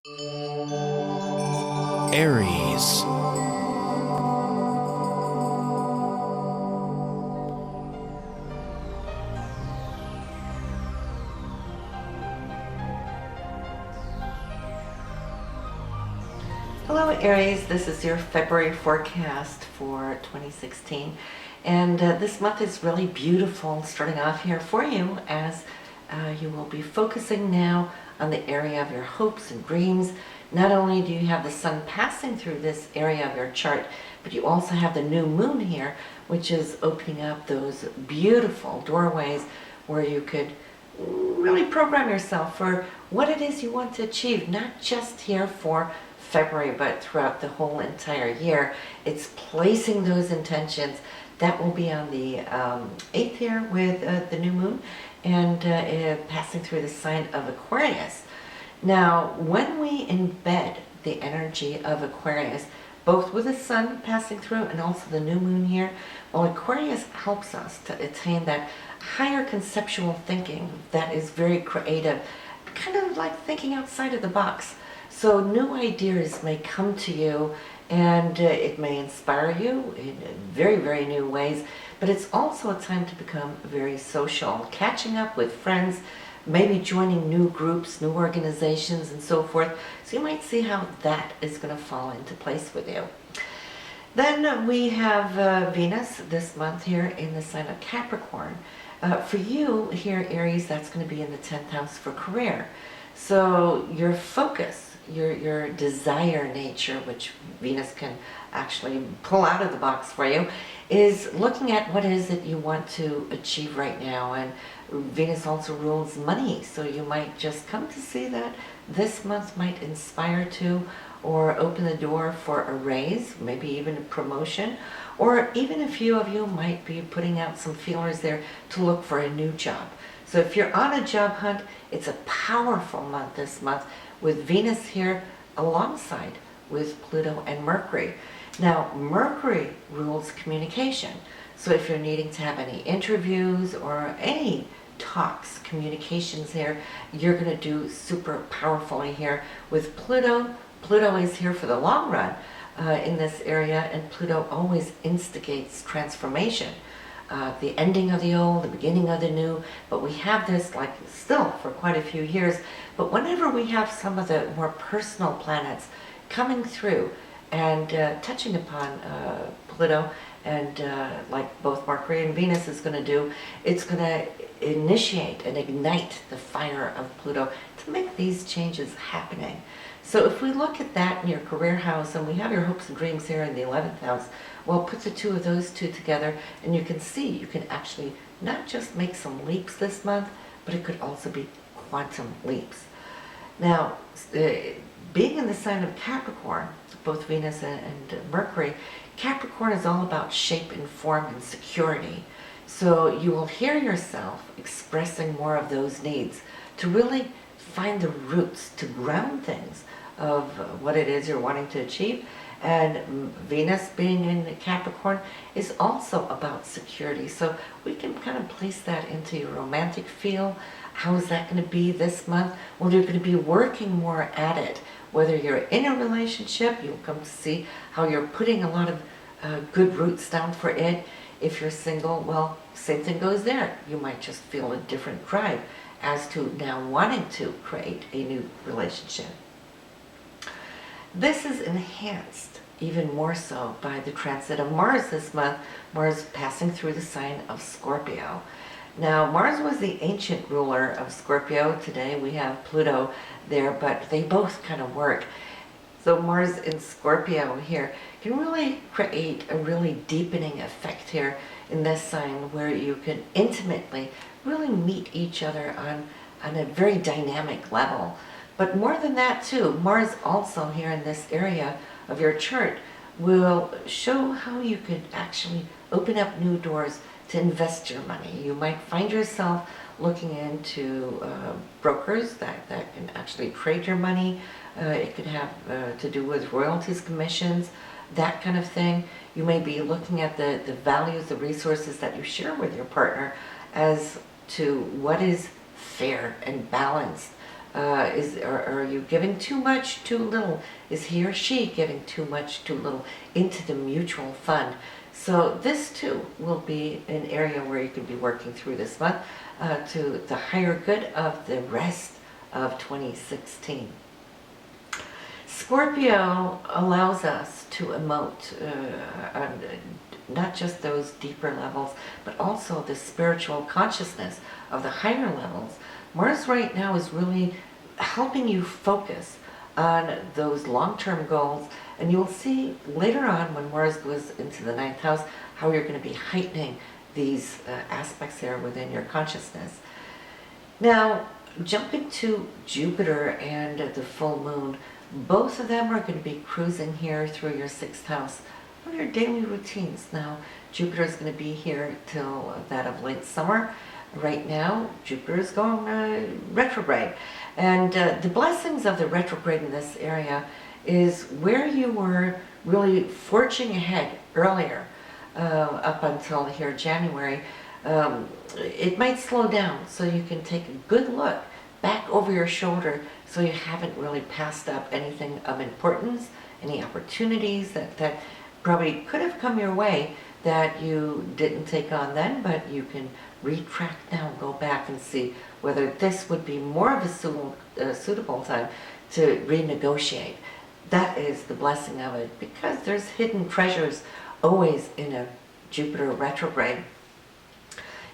Aries. Hello Aries, this is your February forecast for 2016, and this month is really beautiful starting off here for you as you will be focusing now on the area of your hopes and dreams. Not only do you have the sun passing through this area of your chart, but you also have the new moon here, which is opening up those beautiful doorways where you could really program yourself for what it is you want to achieve, not just here for February, but throughout the whole entire year. It's placing those intentions. That will be on the 8th here with the new moon and passing through the sign of Aquarius. Now, when we embed the energy of Aquarius, both with the sun passing through and also the new moon here, well, Aquarius helps us to attain that higher conceptual thinking that is very creative, kind of like thinking outside of the box. So new ideas may come to you and it may inspire you in very, very new ways, but it's also a time to become very social, catching up with friends, maybe joining new groups, new organizations, and so forth. So you might see how that is going to fall into place with you. Then we have Venus this month here in the sign of Capricorn. For you here, Aries, that's going to be in the 10th house for career. So your focus, your desire nature, which Venus can actually pull out of the box for you, is looking at what is it you want to achieve right now. And Venus also rules money, so you might just come to see that this month might inspire to or open the door for a raise, maybe even a promotion, or even a few of you might be putting out some feelers there to look for a new job. So if you're on a job hunt, it's a powerful month this month with Venus here alongside with Pluto and Mercury. Now, Mercury rules communication. So if you're needing to have any interviews or any talks, communications here, you're going to do super powerfully here with Pluto. Pluto is here for the long run in this area, and Pluto always instigates transformation. The ending of the old, the beginning of the new, but we have this like still for quite a few years. But whenever we have some of the more personal planets coming through and touching upon Pluto, and like both Mercury and Venus is going to do, it's going to initiate and ignite the fire of Pluto to make these changes happening. So if we look at that in your career house, and we have your hopes and dreams here in the 11th house, well, put the two of those two together and you can see you can actually not just make some leaps this month, but it could also be quantum leaps. Now, being in the sign of Capricorn, both Venus and Mercury, Capricorn is all about shape and form and security. So you will hear yourself expressing more of those needs to really find the roots, to ground things of what it is you're wanting to achieve. And Venus being in Capricorn is also about security. So we can kind of place that into your romantic feel. How is that going to be this month? Well, you're going to be working more at it. Whether you're in a relationship, you'll come to see how you're putting a lot of good roots down for it. If you're single, well, same thing goes there. You might just feel a different drive as to now wanting to create a new relationship. This is enhanced even more so by the transit of Mars this month. Mars passing through the sign of Scorpio. Now, Mars was the ancient ruler of Scorpio. Today we have Pluto there, but they both kind of work. So Mars in Scorpio here can really create a really deepening effect here in this sign where you can intimately really meet each other on a very dynamic level. But more than that too, Mars also here in this area of your chart will show how you could actually open up new doors to invest your money. You might find yourself looking into brokers that can actually trade your money. It could have to do with royalties, commissions, that kind of thing. You may be looking at the values, the resources that you share with your partner as to what is fair and balanced Are you giving too much, too little? Is he or she giving too much, too little into the mutual fund? So this too will be an area where you can be working through this month to the higher good of the rest of 2016. Scorpio allows us to emote on not just those deeper levels, but also the spiritual consciousness of the higher levels. Mars right now is really helping you focus on those long-term goals, and you'll see later on when Mars goes into the 9th house how you're going to be heightening these aspects there within your consciousness. Now, jumping to Jupiter and the full moon, both of them are going to be cruising here through your 6th house of your daily routines. Now, Jupiter is going to be here till that of late summer. Right now, Jupiter is going retrograde. And the blessings of the retrograde in this area is where you were really forging ahead earlier, up until here January. It might slow down so you can take a good look back over your shoulder so you haven't really passed up anything of importance, any opportunities that probably could have come your way that you didn't take on then, but you can retract now, go back and see whether this would be more of a suitable time to renegotiate. That is the blessing of it, because there's hidden treasures always in a Jupiter retrograde.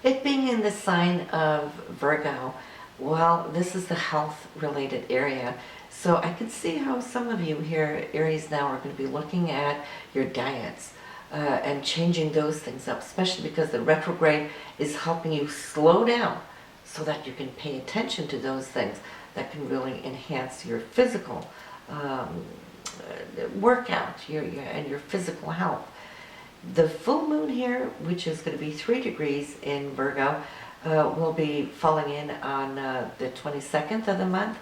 It being in the sign of Virgo, well, this is the health-related area. So I can see how some of you here, Aries, now are going to be looking at your diets and changing those things up, especially because the retrograde is helping you slow down so that you can pay attention to those things that can really enhance your physical workout and your physical health. The full moon here, which is going to be 3 degrees in Virgo, will be falling in on the 22nd of the month.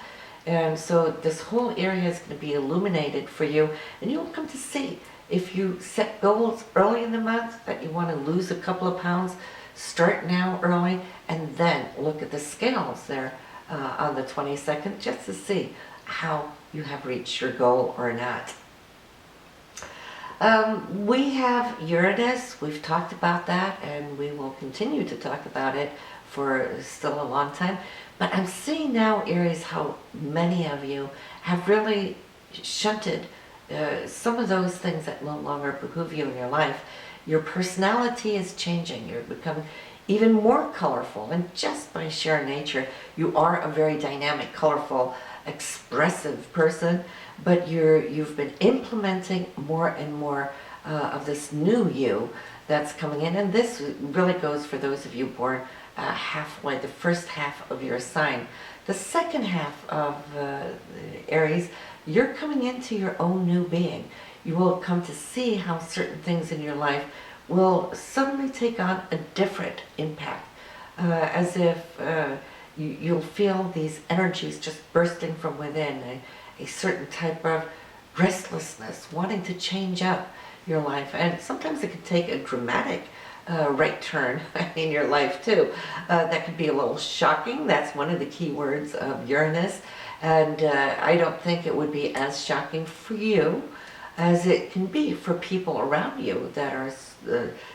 And so this whole area is going to be illuminated for you, and you'll come to see if you set goals early in the month that you want to lose a couple of pounds, start now early, and then look at the scales there on the 22nd just to see how you have reached your goal or not. We have Uranus. We've talked about that, and we will continue to talk about it for still a long time. But I'm seeing now, Aries, how many of you have really shunted some of those things that no longer behoove you in your life. Your personality is changing. You're becoming even more colorful, and just by sheer nature, you are a very dynamic, colorful, expressive person, but you've been implementing more and more of this new you that's coming in, and this really goes for those of you born halfway, the first half of your sign. The second half of Aries, you're coming into your own new being. You will come to see how certain things in your life will suddenly take on a different impact, as if you'll feel these energies just bursting from within, a certain type of restlessness, wanting to change up your life. And sometimes it can take a dramatic right turn in your life too. That could be a little shocking. That's one of the key words of Uranus. And I don't think it would be as shocking for you as it can be for people around you that are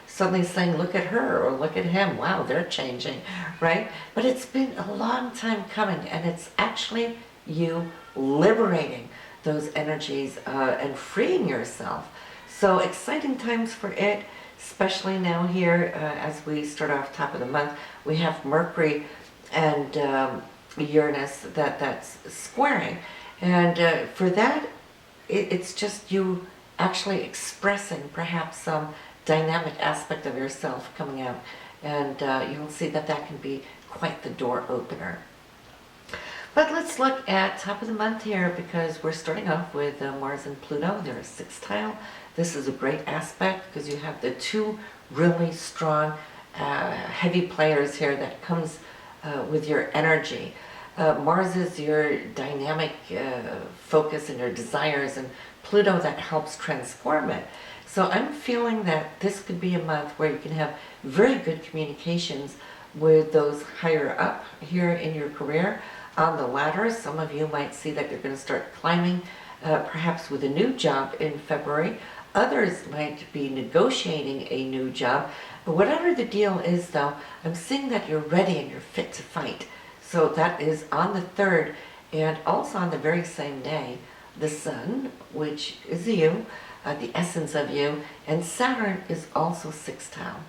suddenly saying, look at her or look at him, wow, they're changing, right? But it's been a long time coming, and it's actually you liberating those energies and freeing yourself. So exciting times for it, especially now here as we start off top of the month. We have Mercury and Uranus that's squaring, and for that it's just you actually expressing perhaps some dynamic aspect of yourself coming out, and you'll see that that can be quite the door opener. But let's look at top of the month here, because we're starting off with Mars and Pluto. They're a sextile. This is a great aspect because you have the two really strong heavy players here that comes with your energy. Mars is your dynamic focus and your desires, and Pluto that helps transform it. So I'm feeling that this could be a month where you can have very good communications with those higher up here in your career. on the ladder. Some of you might see that you're going to start climbing, perhaps with a new job in February. Others might be negotiating a new job. But whatever the deal is, though, I'm seeing that you're ready and you're fit to fight. So that is on the 3rd, and also on the very same day, the Sun, which is you, the essence of you, and Saturn is also sextile.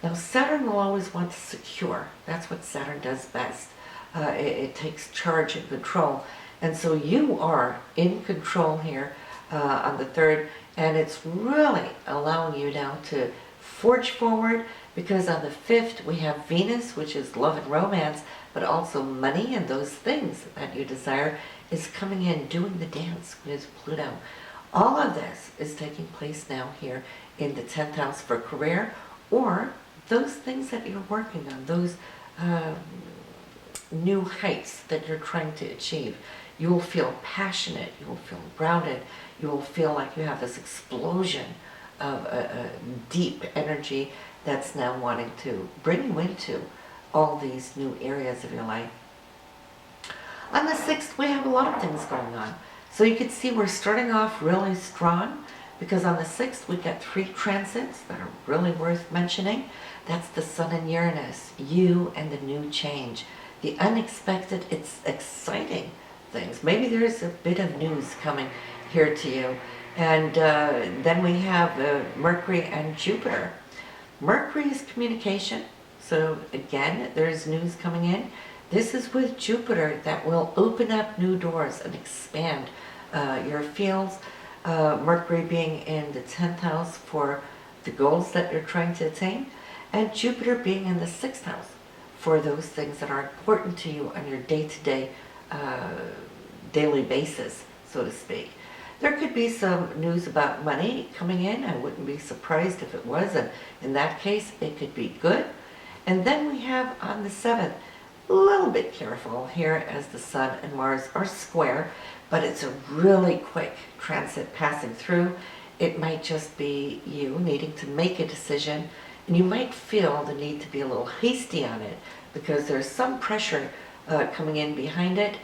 Now Saturn will always want to secure. That's what Saturn does best. It takes charge and control. And so you are in control here on the 3rd, and it's really allowing you now to forge forward, because on the 5th we have Venus, which is love and romance, but also money and those things that you desire is coming in, doing the dance with Pluto. All of this is taking place now here in the 10th house for career, or those things that you're working on, those new heights that you're trying to achieve. You will feel passionate, you will feel grounded, you will feel like you have this explosion of a deep energy that's now wanting to bring you into all these new areas of your life. On the 6th, we have a lot of things going on. So you can see we're starting off really strong, because on the 6th we get 3 transits that are really worth mentioning. That's the Sun and Uranus, you and the new change, the unexpected, it's exciting things. Maybe there's a bit of news coming here to you. And then we have Mercury and Jupiter. Mercury is communication. So again, there's news coming in. This is with Jupiter that will open up new doors and expand your fields. Mercury being in the 10th house for the goals that you're trying to attain, and Jupiter being in the 6th house for those things that are important to you on your day-to-day, daily basis, so to speak. There could be some news about money coming in. I wouldn't be surprised if it was, and in that case, it could be good. And then we have on the 7th, a little bit careful here as the Sun and Mars are square, but it's a really quick transit passing through. It might just be you needing to make a decision, and you might feel the need to be a little hasty on it because there's some pressure coming in behind it,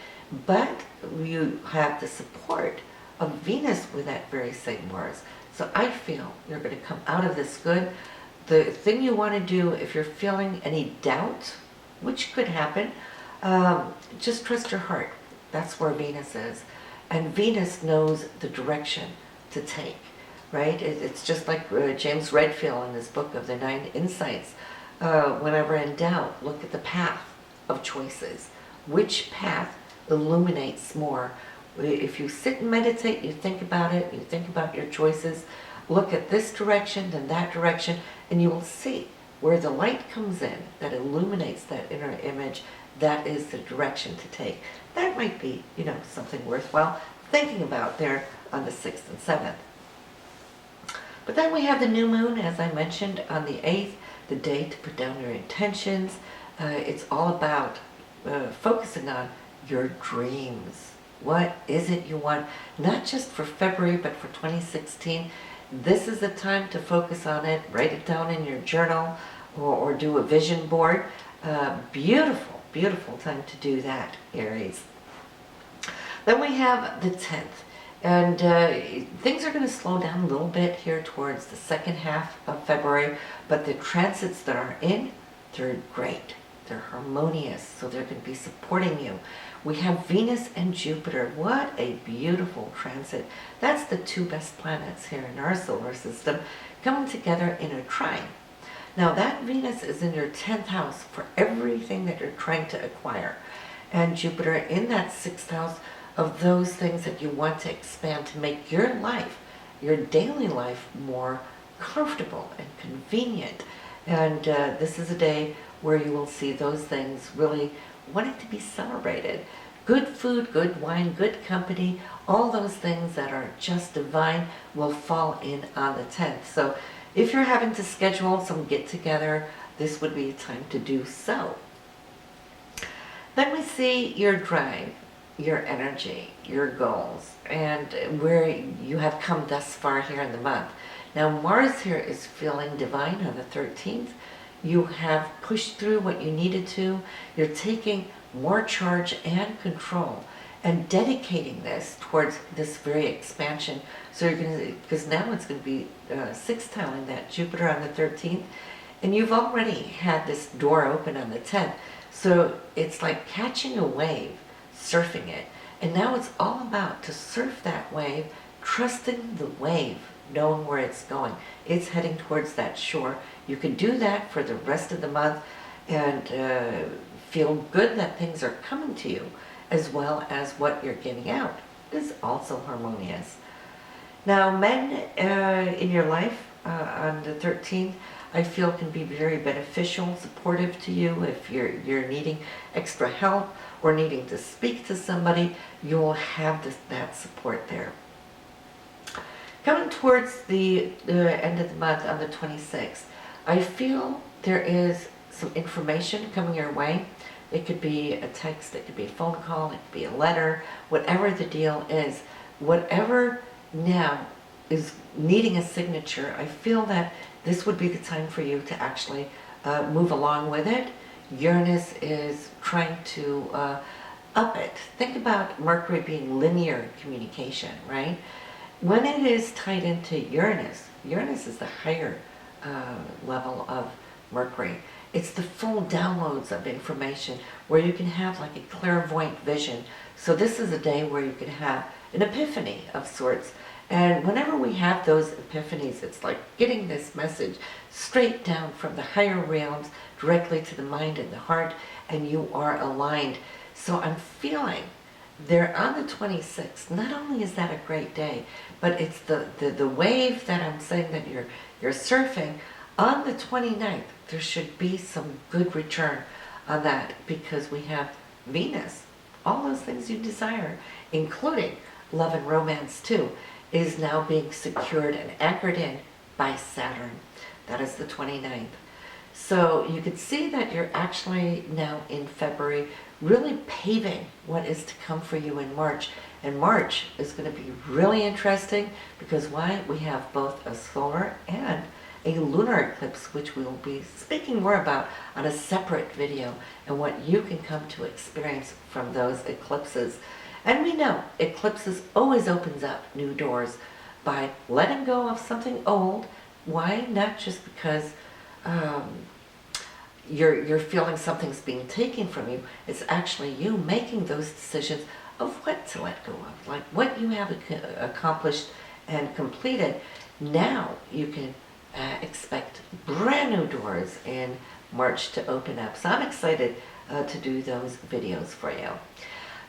but you have the support of Venus with that very same Mars. So I feel you're going to come out of this good. The thing you want to do, if you're feeling any doubt, which could happen, just trust your heart. That's where Venus is. And Venus knows the direction to take, right? It's just like James Redfield in his book of the 9 Insights. Whenever in doubt, look at the path of choices. Which path illuminates more? If you sit and meditate, you think about it, you think about your choices, look at this direction and that direction, and you will see where the light comes in that illuminates that inner image. That is the direction to take. That might be, something worthwhile thinking about there on the 6th and 7th. But then we have the new moon, as I mentioned, on the 8th, the day to put down your intentions. It's all about focusing on your dreams. What is it you want? Not just for February, but for 2016. This is the time to focus on it. Write it down in your journal or do a vision board. Beautiful, beautiful time to do that, Aries. Then we have the 10th. And things are going to slow down a little bit here towards the second half of February. But the transits that are in, they're great. They're harmonious, so they're going to be supporting you. We have Venus and Jupiter. What a beautiful transit. That's the 2 best planets here in our solar system coming together in a trine. Now that Venus is in your 10th house for everything that you're trying to acquire. And Jupiter in that 6th house of those things that you want to expand to make your life, your daily life, more comfortable and convenient. And this is a day where you will see those things really wanting to be celebrated. Good food, good wine, good company, all those things that are just divine will fall in on the 10th. So if you're having to schedule some get-together, this would be a time to do so. Then we see your drive, your energy, your goals, and where you have come thus far here in the month. Now Mars here is feeling divine on the 13th. You have pushed through what you needed to. You're taking more charge and control, and dedicating this towards this very expansion. So you're going to, because now it's going to be sextiling that Jupiter on the 13th, and you've already had this door open on the 10th. So it's like catching a wave, surfing it. And now it's all about to surf that wave, trusting the wave, knowing where it's going. It's heading towards that shore. You can do that for the rest of the month and feel good that things are coming to you, as well as what you're getting out is also harmonious. Now, men in your life on the 13th, I feel can be very beneficial, supportive to you. If you're needing extra help or needing to speak to somebody, you'll have that support there. Coming towards the end of the month on the 26th, I feel there is some information coming your way. It could be a text, it could be a phone call, it could be a letter, whatever the deal is. Whatever now is needing a signature, I feel that this would be the time for you to actually move along with it. Uranus is trying to up it. Think about Mercury being linear communication, right? When it is tied into Uranus, Uranus is the higher level of Mercury. It's the full downloads of information where you can have like a clairvoyant vision. So this is a day where you can have an epiphany of sorts. And whenever we have those epiphanies, it's like getting this message straight down from the higher realms directly to the mind and the heart, and you are aligned. So I'm feeling there on the 26th, not only is that a great day, but it's the wave that I'm saying that you're surfing. On the 29th, there should be some good return on that, because we have Venus, all those things you desire, including love and romance too, is now being secured and anchored in by Saturn. That is the 29th. So you can see that you're actually now in February really paving what is to come for you in March. And March is going to be really interesting because why? We have both a solar and a lunar eclipse, which we will be speaking more about on a separate video, and what you can come to experience from those eclipses. And we know eclipses always opens up new doors by letting go of something old. Why? Not just because you're feeling something's being taken from you. It's actually you making those decisions of what to let go of, like what you have accomplished and completed. Now you can expect brand new doors in March to open up. So I'm excited to do those videos for you.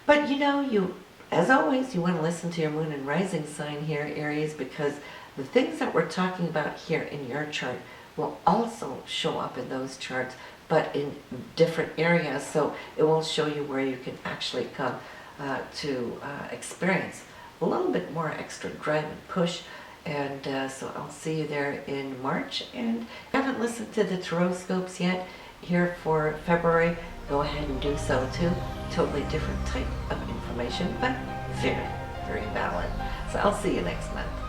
But you know, as always, you want to listen to your moon and rising sign here, Aries, because the things that we're talking about here in your chart will also show up in those charts, but in different areas. So it will show you where you can actually come to experience a little bit more extra drive and push. And so I'll see you there in March. And if you haven't listened to the Horoscopes yet here for February, go ahead and do so too. Totally different type of information, but very, very valid. So I'll see you next month.